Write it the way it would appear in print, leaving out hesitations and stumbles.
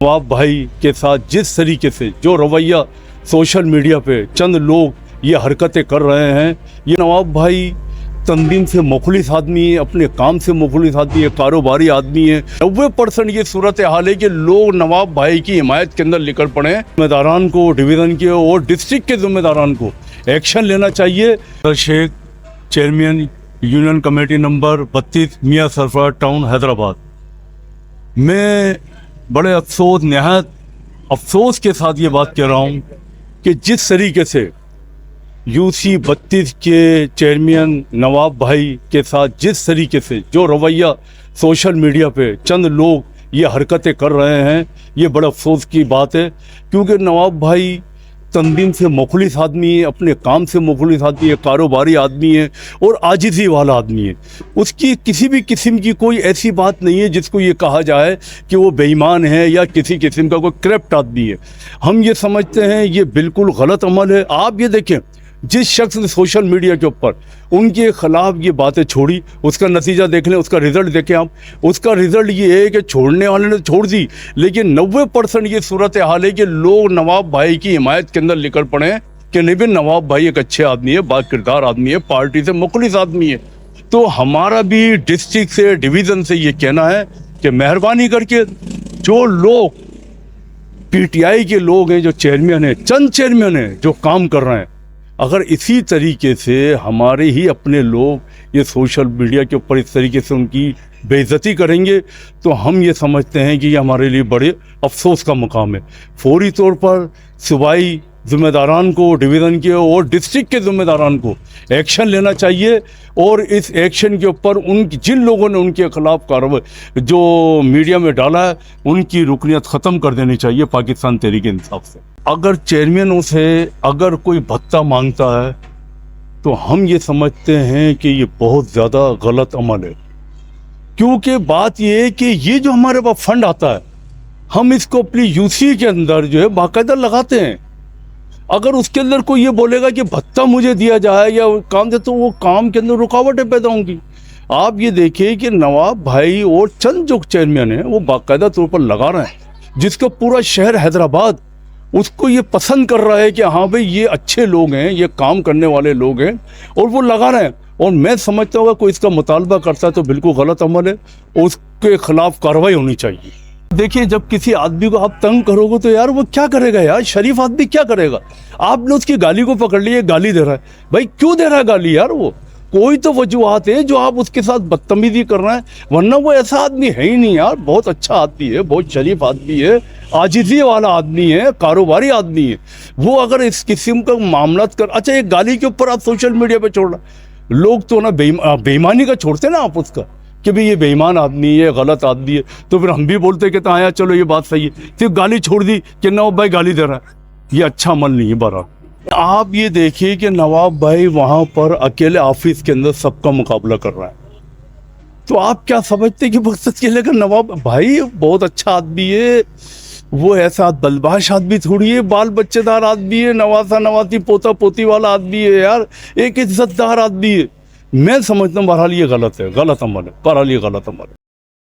नवाब भाई के साथ जिस तरीके से जो रवैया सोशल मीडिया पे चंद लोग ये हरकतें कर रहे हैं, ये नवाब भाई तंजीम से मुखलिस आदमी है, अपने काम से मुखलिस आदमी है, कारोबारी आदमी है। 90% ये सूरत हाल है कि लोग नवाब भाई की हिमायत के अंदर निकल पड़े हैं। जिम्मेदारान को, डिवीज़न के और डिस्ट्रिक्ट के जिम्मेदारान को एक्शन लेना चाहिए। Sheikh, chairman union committee number 32, Mian Sarfaraz town, Hyderabad. मैं बड़े नहायत अफसोस के साथ ये बात कह रहा हूँ कि जिस तरीके से यूसी 32 के चेयरमैन नवाब भाई के साथ जिस तरीके से जो रवैया सोशल मीडिया पे चंद लोग ये हरकतें कर रहे हैं, ये बड़ा अफसोस की बात है। क्योंकि नवाब भाई तंजीम से मुखलिस आदमी है, अपने काम से मुखलिस आदमी है, कारोबारी आदमी है और आजिज़ी वाला आदमी है। उसकी किसी भी किस्म की कोई ऐसी बात नहीं है जिसको ये कहा जाए कि वो बेईमान है या किसी किस्म का कोई करप्ट आदमी है। हम ये समझते हैं ये बिल्कुल गलत अमल है। आप ये देखें, जिस शख्स ने सोशल मीडिया के ऊपर उनके ख़िलाफ़ ये बातें छोड़ी, उसका नतीजा देख लें, उसका रिज़ल्ट देखें आप। उसका रिज़ल्ट ये है कि छोड़ने वाले ने छोड़ दी, लेकिन 90% ये सूरत हाल है कि लोग नवाब भाई की हिमायत के अंदर निकल पड़े हैं कि नहीं भी नवाब भाई एक अच्छे आदमी है, बाकिरदार आदमी है, पार्टी से मुखलिस आदमी है। तो हमारा भी डिस्ट्रिक्ट से, डिवीज़न से ये कहना है कि मेहरबानी करके जो लोग PTI के लोग हैं, जो चेयरमैन हैं, चंद चेयरमैन हैं जो काम कर रहे हैं, अगर इसी तरीके से हमारे ही अपने लोग ये सोशल मीडिया के ऊपर इस तरीके से उनकी बेइज्जती करेंगे तो हम ये समझते हैं कि ये हमारे लिए बड़े अफसोस का मुकाम है। फौरी तौर पर सूबाई ज़िम्मेदारान को, डिवीज़न के और डिस्ट्रिक्ट के ज़िम्मेदारान को एक्शन लेना चाहिए और इस एक्शन के ऊपर जिन लोगों ने उनके ख़िलाफ़ कार्रवाई जो मीडिया में डाला है, उनकी रुकनियत ख़त्म कर देनी चाहिए पाकिस्तान तहरीक इंसाफ से। अगर चेयरमैनों से अगर कोई भत्ता मांगता है तो हम ये समझते हैं कि ये बहुत ज़्यादा गलत अमल है। क्योंकि बात ये है कि ये जो हमारे पास फंड आता है, हम इसको अपनी यूसी के अंदर जो है बाकायदा लगाते हैं। अगर उसके अंदर कोई ये बोलेगा कि भत्ता मुझे दिया जाए या काम दे, तो वो काम के अंदर रुकावटें पैदा होंगी। आप ये देखिए कि नवाब भाई और चंद जो चेयरमैन हैं वो बाकायदा तौर पर लगा रहे हैं, जिसका पूरा शहर हैदराबाद उसको ये पसंद कर रहा है कि हाँ भाई ये अच्छे लोग हैं, ये काम करने वाले लोग हैं और वो लगा रहे हैं। और मैं समझता हूँ कोई इसका मुतालबा करता है तो बिल्कुल गलत अमल है और उसके खिलाफ कार्रवाई होनी चाहिए। देखिए, जब किसी आदमी को आप तंग करोगे तो यार वो क्या करेगा यार, शरीफ आदमी क्या करेगा। आपने उसकी गाली को पकड़ लिया, गाली दे रहा है, भाई क्यों दे रहा है गाली यार? वो कोई तो वजूहात है जो आप उसके साथ बदतमीजी कर रहे हैं, वरना वो ऐसा आदमी है ही नहीं यार। बहुत अच्छा आदमी है, बहुत शरीफ आदमी है, आजिज़ी वाला आदमी है, कारोबारी आदमी है। वो अगर इस किस्म का मामला कर, अच्छा एक गाली के ऊपर आप सोशल मीडिया पे छोड़ रहा, लोग तो ना बेईमानी का छोड़ते ना आप उसका कि भाई ये बेईमान आदमी है, ये गलत आदमी है, तो फिर हम भी बोलते कि आया चलो ये बात सही है, सिर्फ गाली छोड़ दी कि नवाब भाई गाली दे रहा है। ये अच्छा अमल नहीं है। बरा आप ये देखिए कि नवाब भाई वहाँ पर अकेले ऑफिस के अंदर सबका मुकाबला कर रहा है, तो आप क्या समझते कि मकसद के लिए नवाब भाई बहुत अच्छा आदमी है, वो ऐसा बलबाश आदमी थोड़ी है, बाल बच्चेदार आदमी है, नवासा नवासी पोता पोती वाला आदमी है यार, एक इज्जतदार आदमी है। मैं समझता हूँ बहरहाल ये गलत है, गलत अमल है, बहरहाल ये गलत अमल है।